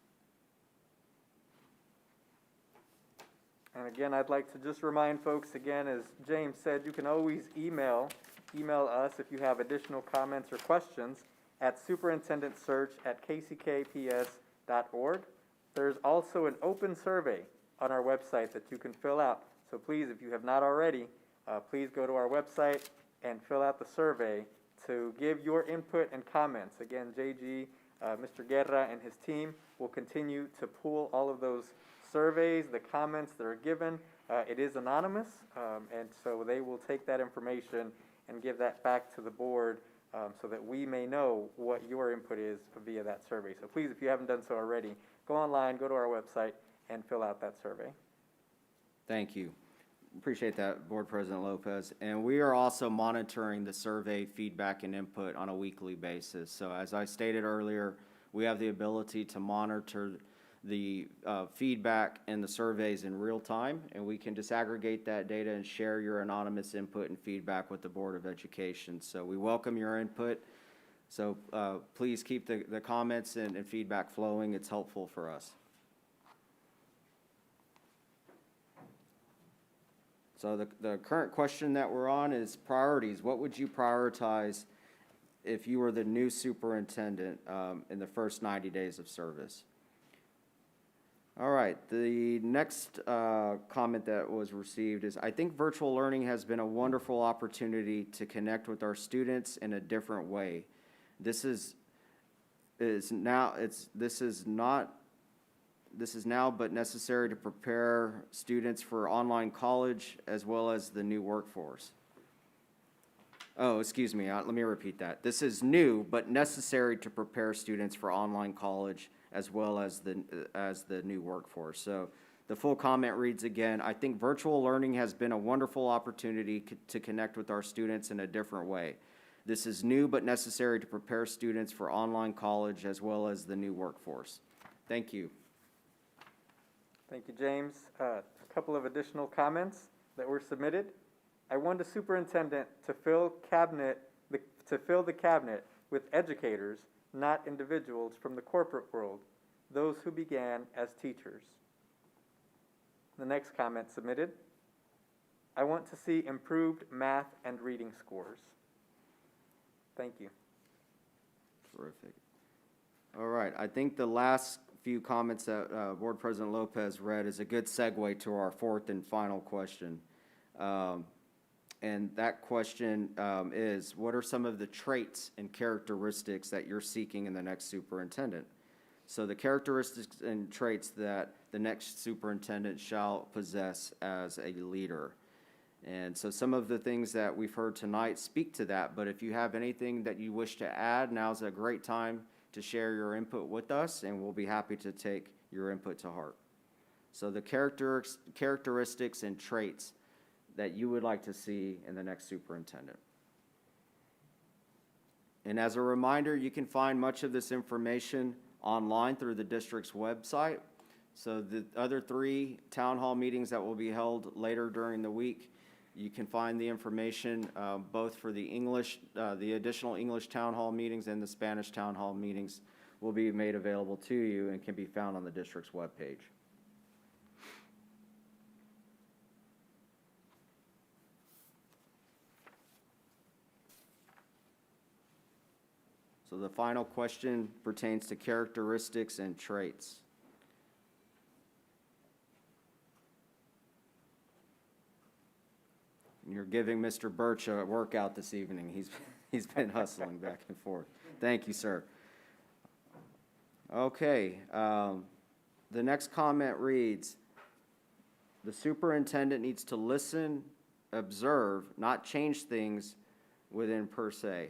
And again, I'd like to just remind folks again, as James said, you can always email us if you have additional comments or questions at superintendentsearch@kckps.org. There's also an open survey on our website that you can fill out. So please, if you have not already, please go to our website and fill out the survey to give your input and comments. Again, JG, Mr. Guerra and his team will continue to pool all of those surveys, the comments that are given. It is anonymous, and so they will take that information and give that back to the board so that we may know what your input is via that survey. So please, if you haven't done so already, go online, go to our website, and fill out that survey. Thank you. Appreciate that, Board President Lopez. And we are also monitoring the survey feedback and input on a weekly basis. So as I stated earlier, we have the ability to monitor the feedback and the surveys in real time, and we can disaggregate that data and share your anonymous input and feedback with the Board of Education. So we welcome your input. So please keep the comments and feedback flowing. It's helpful for us. So the current question that we're on is priorities. What would you prioritize if you were the new superintendent in the first 90 days of service? All right, the next comment that was received is, I think virtual learning has been a wonderful opportunity to connect with our students in a different way. This is now but necessary to prepare students for online college as well as the new workforce. Oh, excuse me, let me repeat that. This is new but necessary to prepare students for online college as well as the new workforce. So the full comment reads again, I think virtual learning has been a wonderful opportunity to connect with our students in a different way. This is new but necessary to prepare students for online college as well as the new workforce. Thank you. Thank you, James. A couple of additional comments that were submitted. I want a superintendent to fill the cabinet with educators, not individuals from the corporate world, those who began as teachers. The next comment submitted. I want to see improved math and reading scores. Thank you. Terrific. All right, I think the last few comments that Board President Lopez read is a good segue to our fourth and final question. And that question is, what are some of the traits and characteristics that you're seeking in the next superintendent? So the characteristics and traits that the next superintendent shall possess as a leader. And so some of the things that we've heard tonight speak to that, but if you have anything that you wish to add, now's a great time to share your input with us, and we'll be happy to take your input to heart. So the characteristics and traits that you would like to see in the next superintendent. And as a reminder, you can find much of this information online through the district's website. So the other 3 town hall meetings that will be held later during the week, you can find the information both for the additional English town hall meetings and the Spanish town hall meetings will be made available to you and can be found on the district's webpage. So the final question pertains to characteristics and traits. You're giving Mr. Birch a workout this evening. He's been hustling back and forth. Thank you, sir. Okay, the next comment reads, the superintendent needs to listen, observe, not change things within per se.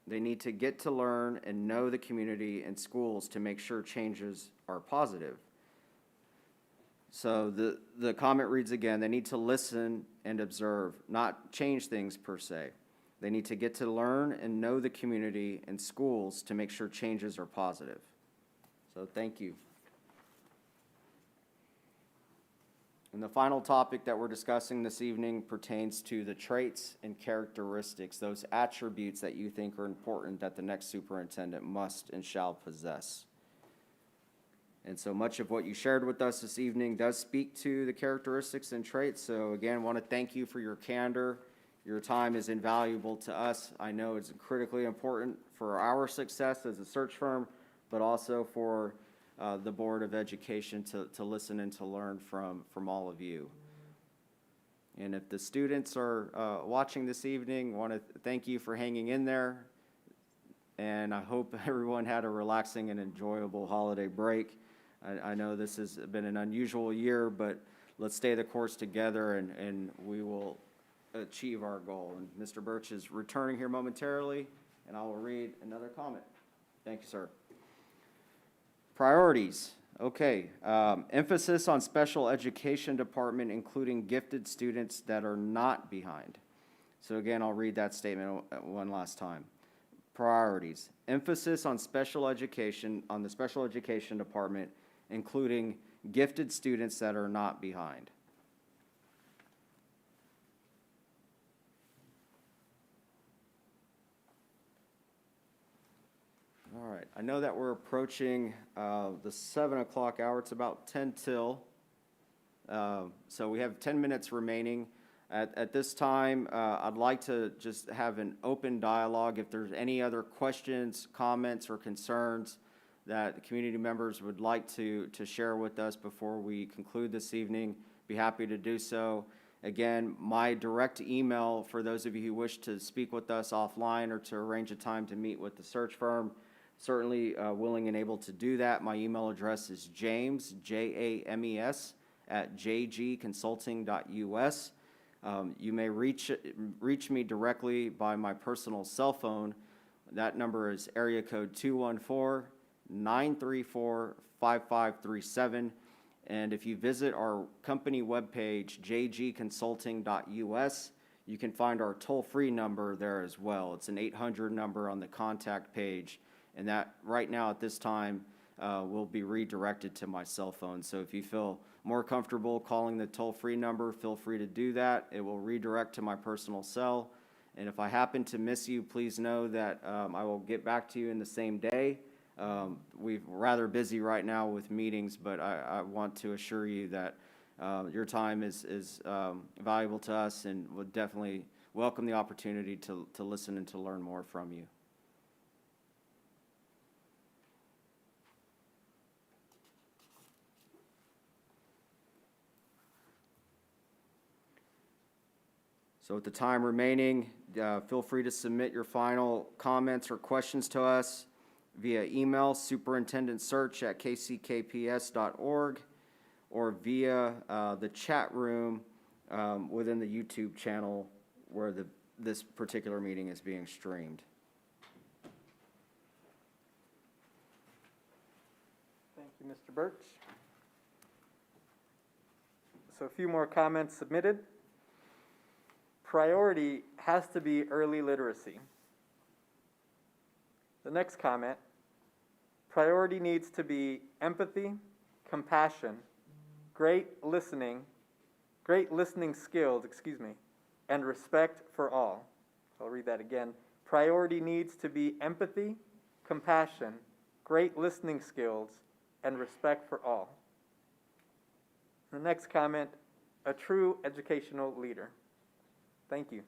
They need to get to learn and know the community and schools to make sure changes are positive. So the comment reads again, they need to listen and observe, not change things per se. They need to get to learn and know the community and schools to make sure changes are positive. So thank you. And the final topic that we're discussing this evening pertains to the traits and characteristics, those attributes that you think are important that the next superintendent must and shall possess. And so much of what you shared with us this evening does speak to the characteristics and traits. So again, I want to thank you for your candor. Your time is invaluable to us. I know it's critically important for our success as a search firm, but also for the Board of Education to listen and to learn from all of you. And if the students are watching this evening, I want to thank you for hanging in there. And I hope everyone had a relaxing and enjoyable holiday break. I know this has been an unusual year, but let's stay the course together and we will achieve our goal. And Mr. Birch is returning here momentarily, And I will read another comment. Thank you, sir. Priorities. Okay. Emphasis on special education department, including gifted students that are not behind. So again, I'll read that statement one last time. Priorities. Emphasis on special education, on the special education department, including gifted students that are not behind. All right, I know that we're approaching the 7 o'clock hour. It's about 10 till. So we have 10 minutes remaining. At this time, I'd like to just have an open dialogue. If there's any other questions, comments, or concerns that the community members would like to share with us before we conclude this evening, be happy to do so. Again, my direct email for those of you who wish to speak with us offline or to arrange a time to meet with the search firm, certainly willing and able to do that. My email address is James, James, at jgconsulting.us. You may reach me directly by my personal cell phone. That number is area code 214-934-5537. And if you visit our company webpage, jgconsulting.us, you can find our toll-free number there as well. It's an 800 number on the contact page. And that right now at this time will be redirected to my cell phone. So if you feel more comfortable calling the toll-free number, feel free to do that. It will redirect to my personal cell. And if I happen to miss you, please know that I will get back to you in the same day. We're rather busy right now with meetings, but I want to assure you that your time is valuable to us, and would definitely welcome the opportunity to listen and to learn more from you. So with the time remaining, feel free to submit your final comments or questions to us via email, superintendentsearch@kckps.org, or via the chat room within the YouTube channel where this particular meeting is being streamed. Thank you, Mr. Birch. So a few more comments submitted. Priority has to be early literacy. The next comment, priority needs to be empathy, compassion, great listening skills, and respect for all. I'll read that again. Priority needs to be empathy, compassion, great listening skills, and respect for all. The next comment, a true educational leader. Thank you.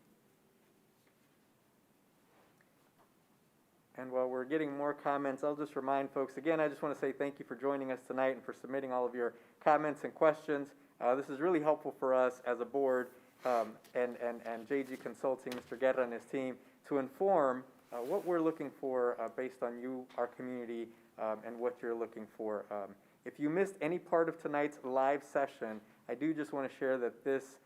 And while we're getting more comments, I'll just remind folks, again, I just want to say thank you for joining us tonight and for submitting all of your comments and questions. This is really helpful for us as a board and JG Consulting, Mr. Guerra and his team, to inform what we're looking for based on you, our community, and what you're looking for. If you missed any part of tonight's live session, I do just want to share that this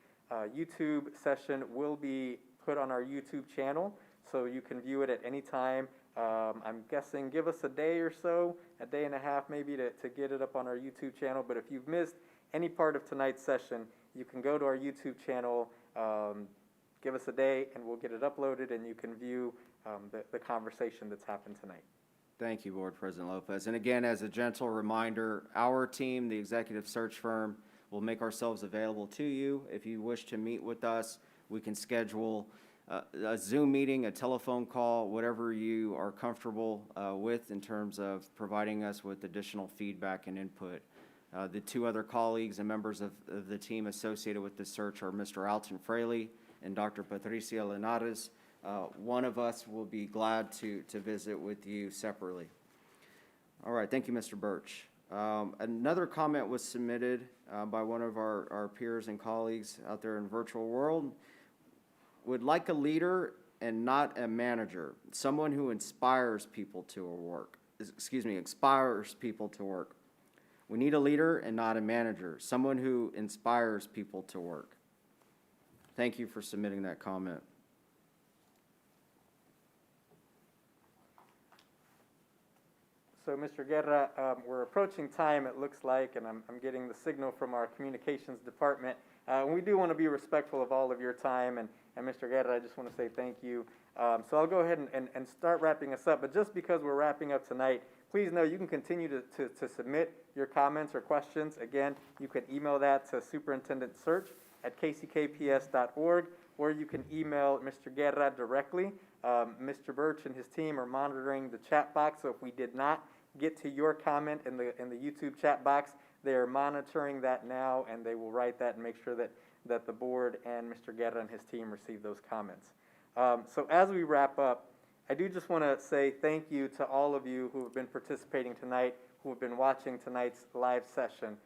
YouTube session will be put on our YouTube channel, so you can view it at any time. I'm guessing give us a day or so, a day and a half maybe to get it up on our YouTube channel. But if you've missed any part of tonight's session, you can go to our YouTube channel, give us a day, and we'll get it uploaded, and you can view the conversation that's happened tonight. Thank you, Board President Lopez. And again, as a gentle reminder, our team, the executive search firm, will make ourselves available to you. If you wish to meet with us, we can schedule a Zoom meeting, a telephone call, whatever you are comfortable with in terms of providing us with additional feedback and input. The two other colleagues and members of the team associated with this search are Mr. Alton Fraley and Dr. Patricia Linares. One of us will be glad to visit with you separately. All right, thank you, Mr. Birch. Another comment was submitted by one of our peers and colleagues out there in the virtual world. Would like a leader and not a manager, someone who inspires people to work. Inspires people to work. We need a leader and not a manager, someone who inspires people to work. Thank you for submitting that comment. So, Mr. Guerra, we're approaching time, it looks like, and I'm getting the signal from our communications department. And we do want to be respectful of all of your time, and Mr. Guerra, I just want to say thank you. So I'll go ahead and start wrapping us up, but just because we're wrapping up tonight, please know you can continue to submit your comments or questions. Again, you can email that to superintendentsearch@kckps.org, or you can email Mr. Guerra directly. Mr. Birch and his team are monitoring the chat box, so if we did not get to your comment in the YouTube chat box, they are monitoring that now, and they will write that and make sure that the board and Mr. Guerra and his team receive those comments. So as we wrap up, I do just want to say thank you to all of you who have been participating tonight, who have been watching tonight's live session.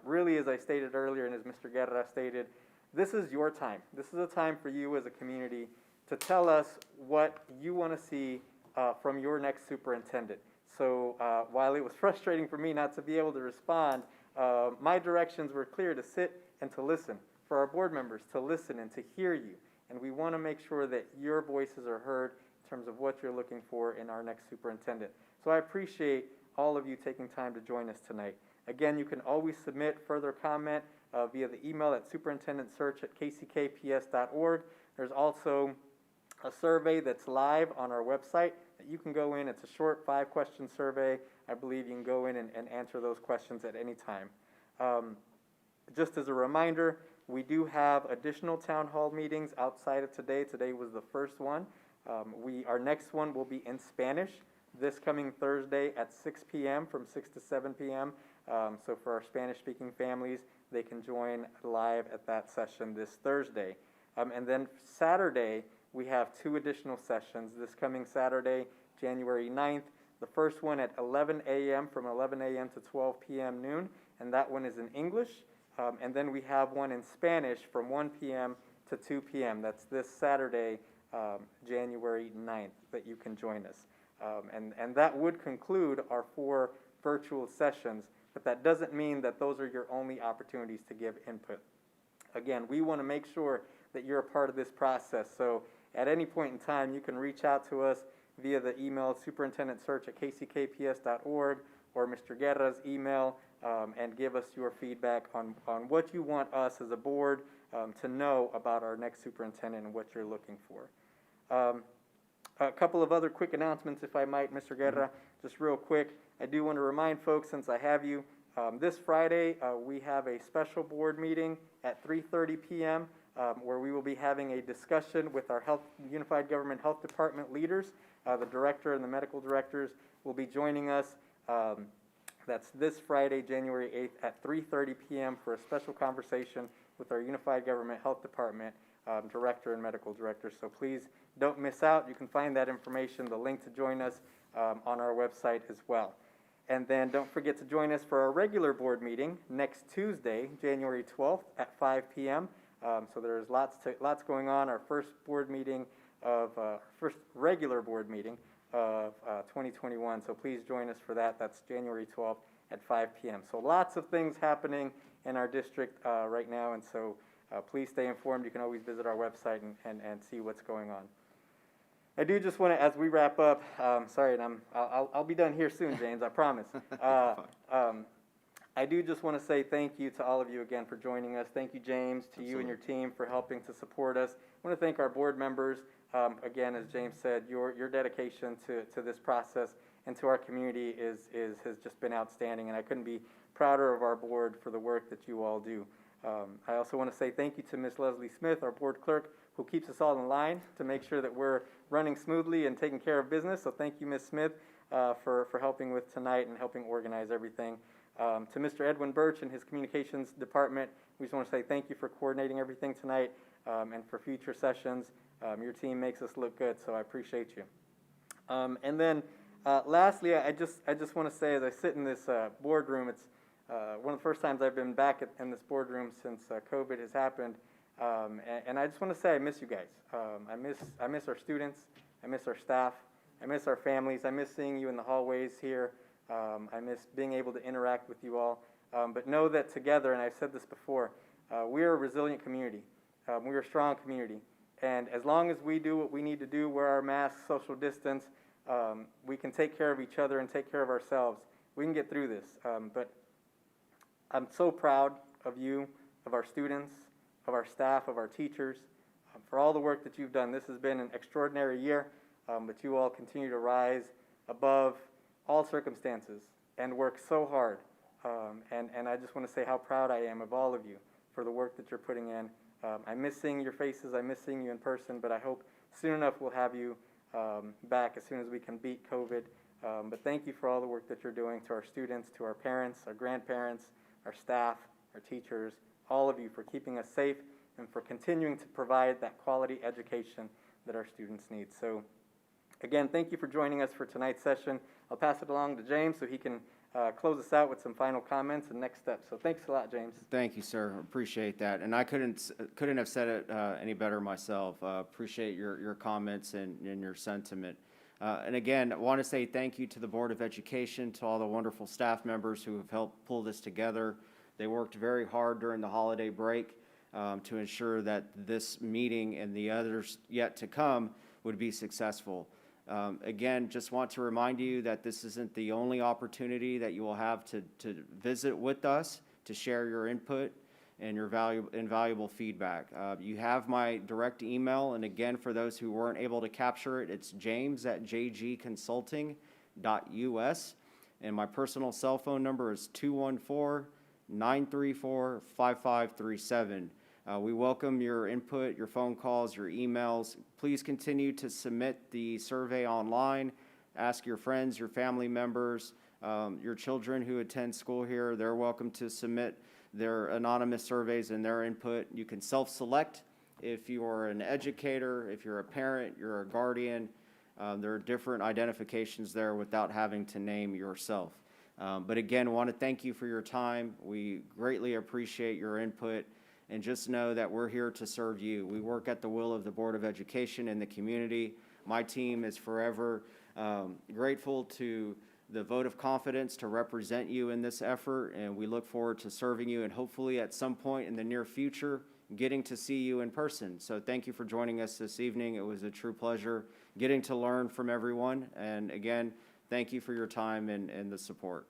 Really, as I stated earlier and as Mr. Guerra stated, this is your time. This is a time for you as a community to tell us what you want to see from your next superintendent. So while it was frustrating for me not to be able to respond, my directions were clear to sit and to listen, for our board members to listen and to hear you. And we want to make sure that your voices are heard in terms of what you're looking for in our next superintendent. So I appreciate all of you taking time to join us tonight. Again, you can always submit further comment via the email at superintendentsearch@kckps.org. There's also a survey that's live on our website that you can go in. It's a short 5-question survey. I believe you can go in and answer those questions at any time. Just as a reminder, we do have additional town hall meetings outside of today. Today was the first one. Our next one will be in Spanish this coming Thursday at 6 p.m. from 6 to 7 p.m. So for our Spanish-speaking families, they can join live at that session this Thursday. And then Saturday, we have 2 additional sessions. This coming Saturday, January 9th, the first one at 11 a.m. from 11 a.m. to 12 p.m. noon, and that one is in English. And then we have one in Spanish from 1 p.m. to 2 p.m. That's this Saturday, January 9th, that you can join us. And that would conclude our 4 virtual sessions, but that doesn't mean that those are your only opportunities to give input. Again, we want to make sure that you're a part of this process. So at any point in time, you can reach out to us via the email superintendentsearch@kckps.org or Mr. Guerra's email, and give us your feedback on what you want us as a board to know about our next superintendent and what you're looking for. A couple of other quick announcements, if I might, Mr. Guerra, just real quick. I do want to remind folks, since I have you, this Friday we have a special board meeting at 3:30 p.m. Where we will be having a discussion with our Unified Government Health Department leaders. The director and the medical directors will be joining us. That's this Friday, January 8th at 3:30 p.m. for a special conversation with our Unified Government Health Department director and medical director. So please don't miss out. You can find that information, the link to join us, on our website as well. And then don't forget to join us for our regular board meeting next Tuesday, January 12th at 5 p.m. So there's lots going on. Our first regular board meeting of 2021. So please join us for that. That's January 12th at 5 p.m. So lots of things happening in our district right now, and so please stay informed. You can always visit our website and see what's going on. I do just want to, as we wrap up, sorry, and I'll be done here soon, James, I promise. I do just want to say thank you to all of you again for joining us. Thank you, James, to you and your team for helping to support us. I want to thank our board members. Again, as James said, your dedication to this process and to our community has just been outstanding, and I couldn't be prouder of our board for the work that you all do. I also want to say thank you to Ms. Leslie Smith, our board clerk, who keeps us all in line to make sure that we're running smoothly and taking care of business. So thank you, Ms. Smith, for helping with tonight and helping organize everything. To Mr. Edwin Birch and his communications department, we just want to say thank you for coordinating everything tonight, and for future sessions. Your team makes us look good, so I appreciate you. And then lastly, I just want to say, as I sit in this boardroom, it's one of the first times I've been back in this boardroom since COVID has happened, and I just want to say I miss you guys. I miss our students, I miss our staff, I miss our families, I miss seeing you in the hallways here. I miss being able to interact with you all. But know that together, and I've said this before, we are a resilient community. We are a strong community. And as long as we do what we need to do, wear our masks, social distance, we can take care of each other and take care of ourselves, we can get through this. But I'm so proud of you, of our students, of our staff, of our teachers, for all the work that you've done. This has been an extraordinary year, but you all continue to rise above all circumstances and work so hard. And I just want to say how proud I am of all of you for the work that you're putting in. I miss seeing your faces, I miss seeing you in person, but I hope soon enough we'll have you back as soon as we can beat COVID. But thank you for all the work that you're doing to our students, to our parents, our grandparents, our staff, our teachers, all of you for keeping us safe and for continuing to provide that quality education that our students need. So again, thank you for joining us for tonight's session. I'll pass it along to James so he can close us out with some final comments and next steps. So thanks a lot, James. Thank you, sir. Appreciate that. And I couldn't have said it any better myself. Appreciate your comments and your sentiment. And again, I want to say thank you to the Board of Education, to all the wonderful staff members who have helped pull this together. They worked very hard during the holiday break to ensure that this meeting and the others yet to come would be successful. Again, just want to remind you that this isn't the only opportunity that you will have to visit with us, to share your input and your invaluable feedback. You have my direct email, and again, for those who weren't able to capture it, it's james@jgconsulting.us, and my personal cell phone number is 214-934-5537. We welcome your input, your phone calls, your emails. Please continue to submit the survey online. Ask your friends, your family members, your children who attend school here. They're welcome to submit their anonymous surveys and their input. You can self-select if you're an educator, if you're a parent, you're a guardian. There are different identifications there without having to name yourself. But again, I want to thank you for your time. We greatly appreciate your input. And just know that we're here to serve you. We work at the will of the Board of Education and the community. My team is forever grateful to the vote of confidence to represent you in this effort, and we look forward to serving you and hopefully at some point in the near future getting to see you in person. So thank you for joining us this evening. It was a true pleasure getting to learn from everyone. And again, thank you for your time and the support.